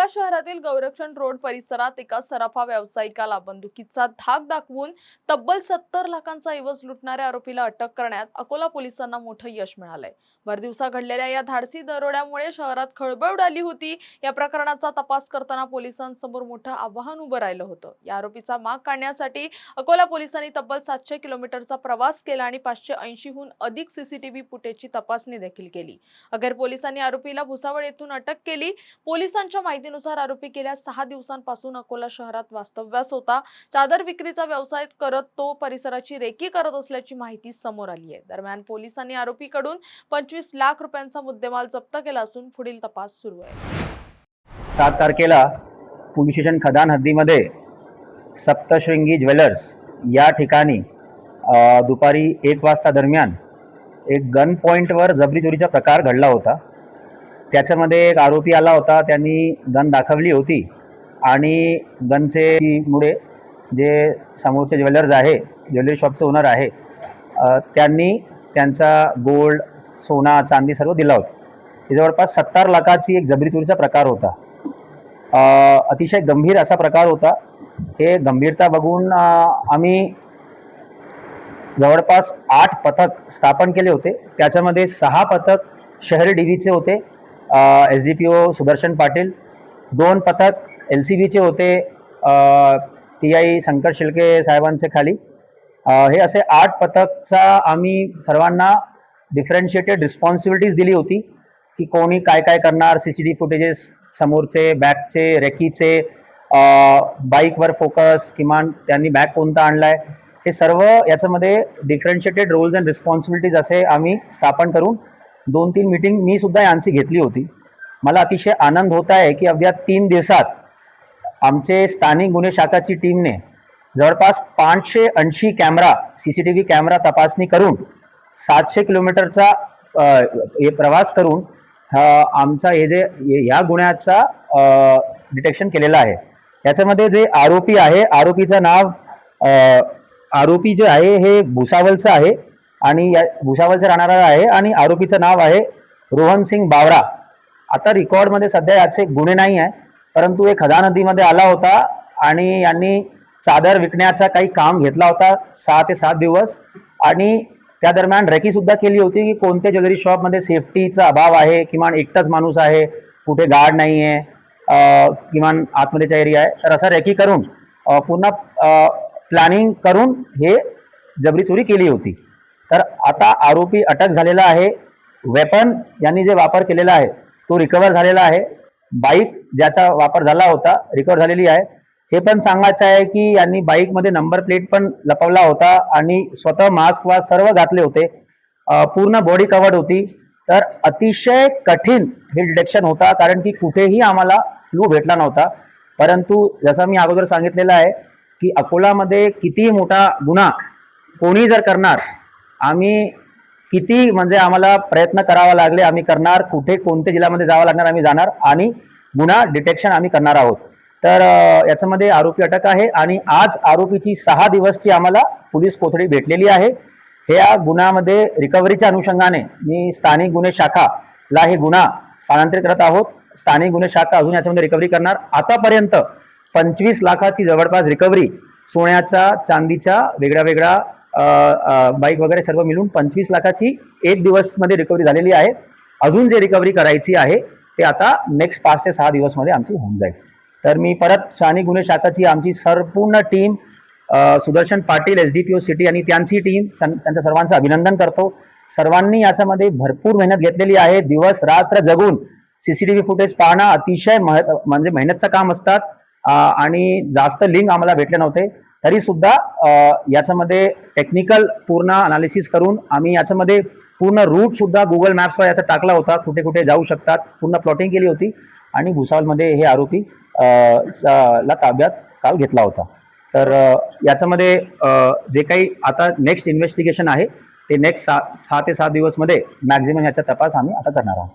शहरातील गौरक्षण रोड परिसरात एका सराफा व्यावसायिकाला बंदुकीचा धाक दाखवून तब्बल 70 लाखांचा ऐवज लुटणाऱ्या आरोपीला अटक करण्यात अकोला पोलिसांना मोठं यश मिळालंय। भरदिवसा घडलेल्या या धाडसी दरोड्यामुळे शहरात खळबळ उडाली होती। या प्रकरणाचा तपास करताना पोलिसांसमोर मोठं आव्हान उभं राहिलं होतं। या आरोपीचा माग काढण्यासाठी अकोला पोलिसांनी तब्बल 700 किलोमीटरचा प्रवास केला आणि 580 हून अधिक सीसीटीव्ही फुटेजची तपासणी देखील केली। अखेर पोलिसांनी आरोपीला भुसावळ येथून अटक केली। पोलिसांच्या माहितीनुसार आरोपी गेल्या 6 दिवसांपासून अकोला शहरात वास्तव्यास होता। चादर विक्रीचा व्यवसाय करत तो परिसराची रेकी करत असल्याची माहिती समोर आली आहे। दरम्यान पोलिसांनी आरोपीकडून 25 लाख रुपयांचा मुद्देमाल जप्त केला असून पुढील तपास सुरू आहे। 7 तारखेला पोलीस स्टेशन खदान हद्दीमध्ये सप्तशृंगी ज्वेलर्स या ठिकाणी दुपारी 1 वाजता दरम्यान एक गन पॉइंटवर जबरी चोरीचा प्रकार घडला होता। त्याच्यामध्ये एक आरोपी आला होता, त्यांनी गन दाखवली होती आणि गनचे मुळे जे समोरचे ज्वेलर्स आहे, ज्वेलरी शॉपचे ओनर आहे, त्यांनी त्यांचा गोल्ड, सोना, चांदी सर्व दिला होता। जवळपास 70 लाखाची एक जबरी चोरीचा प्रकार होता। अतिशय गंभीर असा प्रकार होता। हे गंभीरता बघून आम्ही जवळपास 8 पथक स्थापन केले होते। त्याच्यामध्ये 6 पथक शहरी डीव्हीचे होते, SDPO सुदर्शन पाटील, 2 पथक LCBचे होते, TI शंकर शिल्के साहेबांचे खाली। हे असे 8 पथकचा आम्ही सर्वांना डिफरेंशिएटेड रिस्पॉन्सिबिलिटीज दिली होती की कोणी काय काय करणार, CCTV फुटेजेस समोरचे, बॅकचे, रेकीचे, बाईकवर फोकस, किमान त्यांनी बॅग कोणता आणलाय, हे सर्व याच्यामध्ये डिफरेंशिएटेड रोल्स अँड रिस्पॉन्सिबिलिटीज असे आम्ही स्थापन करून 2-3 मीटिंग मी सुद्धा यांची घेतली होती। मला अतिशय आनंद होत आहे की अवघ्या 3 दिवसात आमचे स्थानिक गुन्हे शाखाची टीमने जवळपास 580 कॅमेरा, CCTV कॅमेरा तपासणी करून 700 किलोमीटरचा प्रवास करून आमचा हे जे या गुन्ह्याचा डिटेक्शन केलेला आहे। याच्यामध्ये जे आरोपी आहे, आरोपीचं नाव, आरोपी जे आहे हे भुसावळचं आहे आणि भुसावळचं राहणारा आहे आणि आरोपीचं नाव आहे रोहन सिंग बावरा। आता रेकॉर्डमध्ये सध्या याचे गुन्हे नाही आहे, परंतु एक खदान नदीमध्ये आला होता आणि यांनी चादर विकण्याचा काही काम घेतला होता 6 ते 7 दिवस आणि त्या दरम्यान रेकी सुद्धा केली होती की कोणत्या ज्वेलरी शॉपमध्ये सेफ्टीचा अभाव आहे, किमान एकटाच माणूस आहे, कुठे गार्ड नाही आहे, किमान आतमध्येचा एरिया आहे, तर असं रेकी करून पुन्हा प्लॅनिंग करून हे जबरी चोरी केली होती। तर आता आरोपी अटक झालेला आहे। वेपन यांनी जे वापर केलेला आहे तो रिकवर झालेला आहे। बाईक ज्याचा वापर झाला होता रिकवर झालेली आहे। हे पण सांगायचं आहे की यांनी बाईकमध्ये नंबर प्लेट पण लपवला होता आणि स्वतः मास्क वा सर्व घातले होते, पूर्ण बॉडी कवर्ड होती। तर अतिशय कठीण हे डिटेक्शन होता, कारण की कुठेही आम्हाला क्लू भेटला नव्हता। परंतु जसं मी अगोदर सांगितलेलं आहे की अकोलामध्ये किती मोठा गुन्हा कोणी जर करणार, आम्ही किती म्हणजे आम्हाला प्रयत्न करावा लागले आम्ही करणार, कुठे कोणत्या जिल्ह्यामध्ये जावं लागणार आम्ही जाणार आणि गुन्हा डिटेक्शन आम्ही करणार आहोत। तर याच्यामध्ये आरोपी अटक आहे आणि आज आरोपीची 6 दिवसची आम्हाला पोलीस कोठडी भेटलेली आहे। ह्या गुन्ह्यामध्ये रिकव्हरीच्या अनुषंगाने मी स्थानिक गुन्हे शाखाला हे गुन्हा स्थानांतरित करत आहोत। स्थानिक गुन्हे शाखा अजून याच्यामध्ये रिकव्हरी करणार। आतापर्यंत 25 लाखाची जवळपास रिकव्हरी, सोन्याचा, चांदीचा, वेगळ्या बाईक वगैरे सर्व मिळून 25 लाखाची 1 दिवसमध्ये रिकव्हरी झालेली आहे। अजून जे रिकव्हरी करायची आहे ते आता नेक्स्ट 5 ते 6 दिवसमध्ये आमची होऊन जाईल। तर मी परत स्थानिक गुन्हे शाखाची आमची संपूर्ण team, Sudarshan Patil, SDPO city आणि त्यांची टीम, त्यांच्या सर्वांचं अभिनंदन करतो। सर्वांनी याच्यामध्ये भरपूर मेहनत घेतलेली आहे। दिवस रात्र जगून CCTV फुटेज पाहणं अतिशय म्हणजे मेहनतचं काम असतात आणि जास्त लिंक आम्हाला भेटले नव्हते, तरी सुद्धा याच्यामध्ये टेक्निकल पूर्ण अनालिसिस करून आम्ही याच्यामध्ये पूर्ण रूट सुद्धा गुगल मॅप्सवर याचा टाकला होता, कुठे कुठे जाऊ शकतात, पूर्ण प्लॉटिंग केली होती आणि भुसावळमध्ये हे आरोपी ला ताब्यात काल घेतला होता। तर याच्यामध्ये जे काही आता नेक्स्ट इन्व्हेस्टिगेशन आहे ते नेक्स्ट 6 ते 7 दिवसमध्ये मॅक्झिमम याचा तपास आम्ही आता करणार आहोत।